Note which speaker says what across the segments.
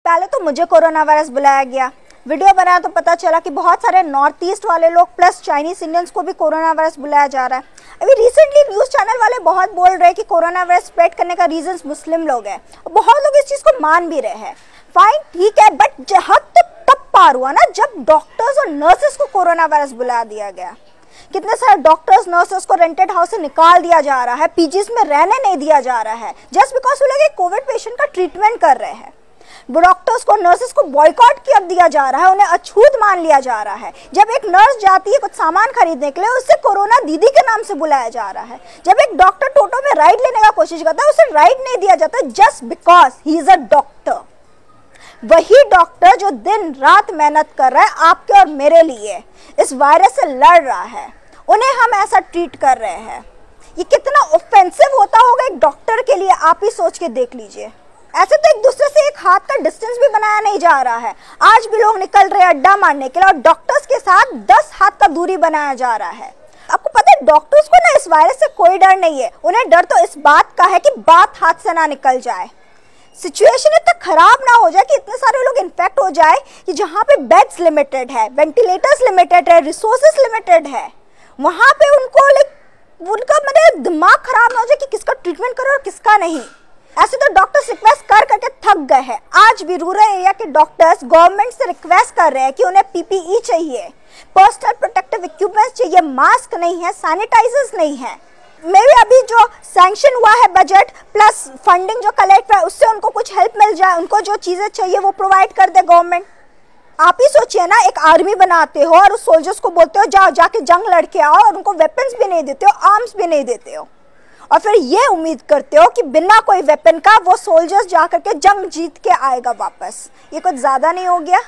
Speaker 1: पहले तो मुझे कोरोना वायरस बुलाया गया, वीडियो बनाया तो पता चला कि बहुत सारे नॉर्थ ईस्ट वाले लोग प्लस चाइनीज इंडियंस को भी कोरोना वायरस बुलाया जा रहा है। अभी रिसेंटली न्यूज़ चैनल वाले बहुत बोल रहे हैं कि कोरोना वायरस स्प्रेड करने का रीजंस मुस्लिम लोग हैं, और बहुत लोग इस चीज़ को मान भी रहे हैं। फाइन, ठीक है, बट जहाँ तब पार हुआ ना जब डॉक्टर्स और नर्सेस को कोरोना वायरस बुला दिया गया। कितने सारे डॉक्टर्स नर्सेस को रेंटेड हाउस से निकाल दिया जा रहा है, पीजीज में रहने नहीं दिया जा रहा है, जस्ट बिकॉज वो लोग कोविड पेशेंट का ट्रीटमेंट कर रहे हैं। डॉक्टर्स को नर्सेस को बॉयकॉट कर दिया जा रहा है, उन्हें अछूत मान लिया जा रहा है। जब एक नर्स जाती है कुछ सामान खरीदने के लिए, उससे कोरोना दीदी के नाम से बुलाया जा रहा है। जब एक डॉक्टर टोटो में राइड लेने का कोशिश करता है, उसे राइड नहीं दिया जाता just because he is a doctor. वही डॉक्टर जो दिन रात मेहनत कर रहा है आपके और मेरे लिए, इस वायरस से लड़ रहा है, उन्हें हम ऐसा ट्रीट कर रहे हैं। ये कितना ऑफेंसिव होता होगा एक डॉक्टर के लिए, आप ही सोच के देख लीजिए। ऐसे तो एक दूसरे से एक हाथ का डिस्टेंस भी बनाया नहीं जा रहा है। आज भी लोग निकल रहे हैं अड्डा मारने के लिए, और डॉक्टर्स के साथ 10 हाथ का दूरी बनाया जा रहा है। आपको पता है डॉक्टर्स को ना इस वायरस से कोई डर नहीं है, उन्हें डर तो इस बात का है कि बात हाथ से ना निकल जाए, सिचुएशन इतना खराब ना हो जाए कि इतने सारे लोग इन्फेक्ट हो जाए कि जहाँ पे बेड्स लिमिटेड है, वेंटिलेटर्स लिमिटेड है, रिसोर्सेस लिमिटेड है, वहां पे उनको उनका मतलब दिमाग खराब ना हो जाए कि किसका ट्रीटमेंट करो और किसका नहीं। ऐसे तो डॉक्टर्स रिक्वेस्ट कर करके थक गए हैं। आज भी रूरल एरिया के डॉक्टर्स गवर्नमेंट से रिक्वेस्ट कर रहे हैं कि उन्हें पीपीई चाहिए, पर्सनल प्रोटेक्टिव इक्विपमेंट्स चाहिए, मास्क नहीं है, सैनिटाइजर्स नहीं है। मे भी अभी जो सैंक्शन हुआ है बजट प्लस फंडिंग जो कलेक्ट हुआ है, उससे उनको कुछ हेल्प मिल जाए, उनको जो चीजें चाहिए वो प्रोवाइड कर दे गवर्नमेंट। आप ही सोचिए ना, एक आर्मी बनाते हो और उस सोल्जर्स को बोलते हो जाओ जाके जंग लड़के आओ, और उनको वेपन्स भी नहीं देते हो, आर्म्स भी नहीं देते हो, और फिर ये उम्मीद करते हो कि बिना कोई वेपन का वो सोल्जर्स जाकर के जंग जीत के आएगा वापस। ये कुछ ज्यादा नहीं हो गया?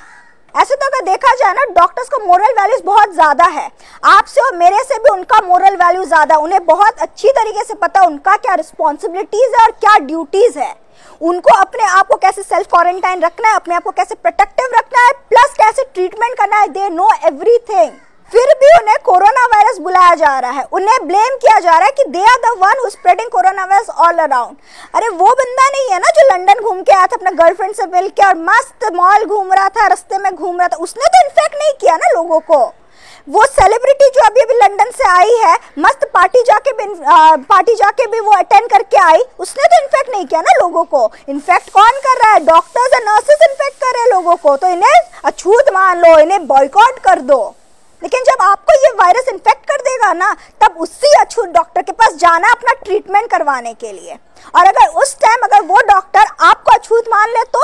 Speaker 1: ऐसे तो अगर देखा जाए ना, डॉक्टर्स का मोरल वैल्यूज बहुत ज्यादा है, आपसे और मेरे से भी उनका मोरल वैल्यू ज्यादा। उन्हें बहुत अच्छी तरीके से पता है उनका क्या रिस्पॉन्सिबिलिटीज है और क्या ड्यूटीज है, उनको अपने आप को कैसे सेल्फ क्वारंटाइन रखना है, अपने आप को कैसे प्रोटेक्टिव रखना है, प्लस कैसे ट्रीटमेंट करना है। They know everything. फिर भी उन्हें कोरोना वायरस बुलाया जा रहा है, उन्हें ब्लेम किया जा रहा है कि they are the one who spreading corona virus all around. अरे वो बंदा नहीं है ना जो लंदन घूम के आया था अपने गर्लफ्रेंड से मिल के और मस्त मॉल घूम रहा था, रास्ते में घूम रहा था, उसने तो इन्फेक्ट नहीं किया ना लोगों को। वो सेलिब्रिटी जो अभी अभी लंदन से आई है, मस्त पार्टी जाके भी वो अटेंड करके आई, उसने तो इन्फेक्ट नहीं किया ना लोगों को। इन्फेक्ट कौन कर रहा है? डॉक्टर्स और नर्सेस इन्फेक्ट कर रहे हैं लोगों को। तो इन्हें अछूत मान लो, इन्हें बॉयकॉट कर दो। लेकिन जब आपको ये वायरस इन्फेक्ट कर देगा ना, तब उसी अछूत डॉक्टर के पास जाना अपना ट्रीटमेंट करवाने के लिए। और अगर उस टाइम अगर वो डॉक्टर आपको अछूत मान ले, तो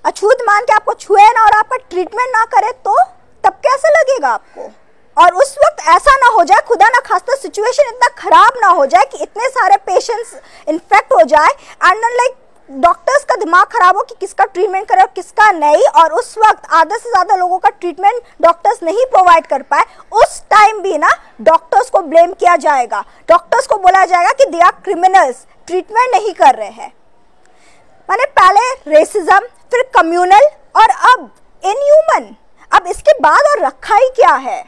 Speaker 1: अछूत मान के आपको छुए ना और आपका ट्रीटमेंट ना करे, तो तब कैसा लगेगा आपको? और उस वक्त ऐसा ना हो जाए, खुदा ना खास्ता सिचुएशन इतना खराब ना हो जाए कि इतने सारे पेशेंट्स इन्फेक्ट हो जाए एंड लाइक डॉक्टर्स का दिमाग खराब हो कि किसका ट्रीटमेंट करे और किसका नहीं, और उस वक्त आधे से ज्यादा लोगों का ट्रीटमेंट डॉक्टर्स नहीं प्रोवाइड कर पाए। उस टाइम भी ना डॉक्टर्स को ब्लेम किया जाएगा, डॉक्टर्स को बोला जाएगा कि दे आर क्रिमिनल्स, ट्रीटमेंट नहीं कर रहे हैं। माने पहले रेसिज्म, फिर कम्युनल और अब इनह्यूमन। अब इसके बाद और रखा ही क्या है?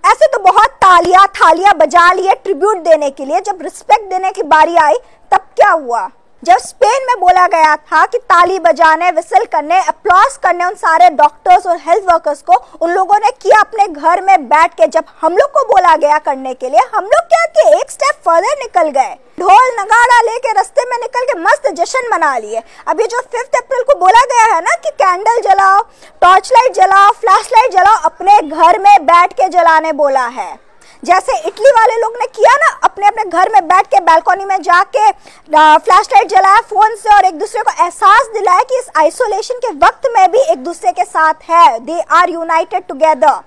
Speaker 1: ऐसे तो बहुत थालियां बजा लिए ट्रिब्यूट देने के लिए। जब रिस्पेक्ट देने की बारी आई तब क्या हुआ? जब स्पेन में बोला गया था कि ताली बजाने, विसल करने, अप्लॉज करने उन सारे डॉक्टर्स और हेल्थ वर्कर्स को, उन लोगों ने किया अपने घर में बैठ के। जब हम लोग को बोला गया करने के लिए, हम लोग क्या किए? एक स्टेप फर्दर निकल गए, ढोल नगाड़ा लेके रास्ते में निकल के मस्त जश्न मना लिए। अभी जो 5 अप्रैल को बोला गया है ना कि कैंडल जलाओ, टॉर्च लाइट जलाओ, फ्लैश लाइट जलाओ, अपने घर में बैठ के जलाने बोला है। जैसे इटली वाले लोग ने किया ना, अपने अपने घर में बैठ के बालकनी में जाके फ्लैश लाइट जलाया फोन से, और एक दूसरे को एहसास दिलाया कि इस आइसोलेशन के वक्त में भी एक दूसरे के साथ है, दे आर यूनाइटेड टुगेदर।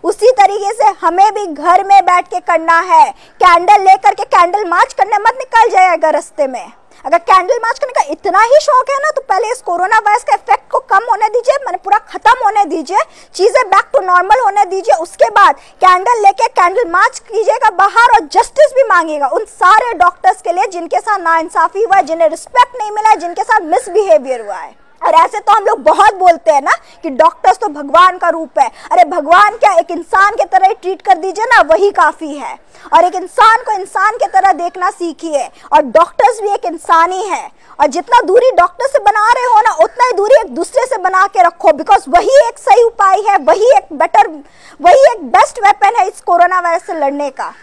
Speaker 1: उसी तरीके से हमें भी घर में बैठ के करना है। कैंडल लेकर के कैंडल मार्च करने मत निकल जाएगा रास्ते में। अगर कैंडल मार्च करने का इतना ही शौक है ना, तो पहले इस कोरोना वायरस का इफेक्ट को कम होने दीजिए, मैंने पूरा खत्म होने दीजिए, चीजें बैक टू नॉर्मल होने दीजिए। उसके बाद कैंडल लेके कैंडल मार्च कीजिएगा बाहर, और जस्टिस भी मांगिएगा उन सारे डॉक्टर्स के लिए जिनके साथ नाइंसाफी हुआ है, जिन्हें रिस्पेक्ट नहीं मिला है, जिनके साथ मिसबिहेवियर हुआ है। और ऐसे तो हम लोग बहुत बोलते हैं ना कि डॉक्टर्स तो भगवान का रूप है। अरे भगवान क्या, एक इंसान के तरह ही ट्रीट कर दीजिए ना, वही काफी है। और एक इंसान को इंसान के तरह देखना सीखिए, और डॉक्टर्स भी एक इंसान ही है। और जितना दूरी डॉक्टर से बना रहे हो ना, उतना ही दूरी एक दूसरे से बना के रखो, बिकॉज वही एक सही उपाय है, वही एक बेस्ट वेपन है इस कोरोना वायरस से लड़ने का।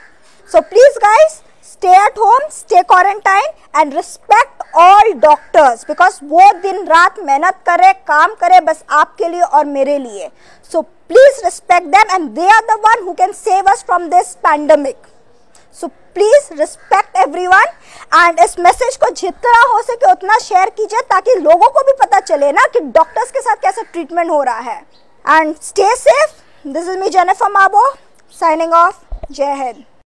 Speaker 1: So please guys, stay at home, stay quarantine and respect all doctors, because वो दिन रात मेहनत करे, काम करे बस आपके लिए और मेरे लिए। So please respect them, and they are the one who can save us from this pandemic. So please respect everyone, and इस मैसेज को जितना हो सके उतना शेयर कीजिए, ताकि लोगों को भी पता चले ना कि डॉक्टर्स के साथ कैसे ट्रीटमेंट हो रहा है। And stay safe. This is me, Jennifer Mabo, signing off. जय हिंद।